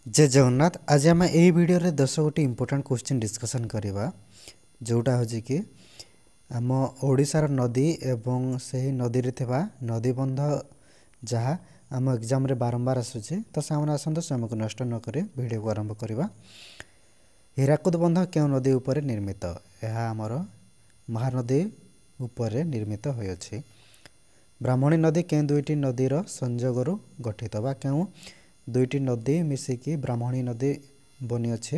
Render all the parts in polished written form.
जय जगन्नाथ। आज आम यही वीडियो रे 10 गोटी इंपोर्टेंट क्वेश्चन डिस्कसन करवा जोटा हूँ कि आम ओडिशार नदी एवं सही नदी रे थिबा नदीबंध जहाँ आम एग्जाम रे बारंबार आसूचे तो सामने आसतु समय को नष्ट न करी वीडियो को आरंभ करवा। हीराकुद बंध क्यों नदी उपर निर्मित? यह आमर महानदी उपर निर्मित होइछि। ब्राह्मणी नदी क्यों दुईटी नदीर संजोगरु गठित बा क्यों दुईटी नदी मिसिकी ब्राह्मणी नदी बनी अच्छे?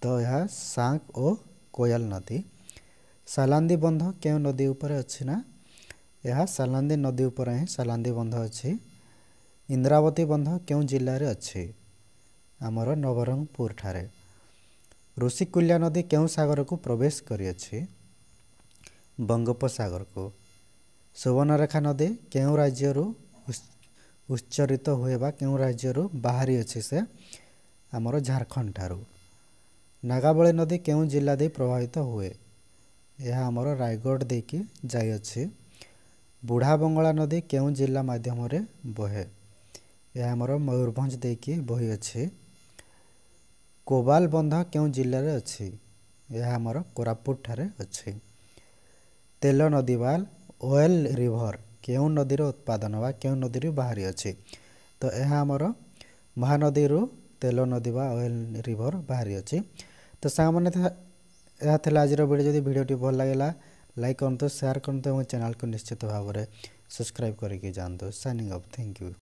तो यह सांक और कोयल नदी। सालांदी बंध क्यों नदी उपर अच्छी ना? यह सालांदी नदी उपर ही सालांदी बंध अच्छी। इंद्रावती बंध क्यों जिले में अच्छी? आमर नवरंगपुर ठारे। ऋषिकुल्या नदी क्यों सागर को प्रवेश करियछि? बंगोपसागर को। सुवर्णरेखा नदी क्यों राज्य उत्सर्जित हुए बा क्यों राज्य बाहरी अच्छे से? आमर झारखंड ठारू। नागावली नदी क्यों जिला दे प्रभावित हुए? यह आमर रायगढ़ देकी जाई अछि। बुढ़ा बंगला नदी क्यों जिला माध्यम रे बहे? यह आमर मयूरभंज देकी बही अछि। कोबाल बंध क्यों जिले रे अछि? यह आमर कोरापुट ठारे अछि। तेल नदीवाल ऑयल रिवर क्यों नदीर उत्पादन बा क्यों नदी बाहरी अच्छी? तो यह आमर महानदी तेल नदी बा ऑयल रिवर बाहरी अच्छी। तो सामने यह थे आज वीडियो। जब वीडियो भल लगे लाइक करते शेयर करते और चैनल को निश्चित भाव में सब्सक्राइब करके जानते। Signing off. Thank you.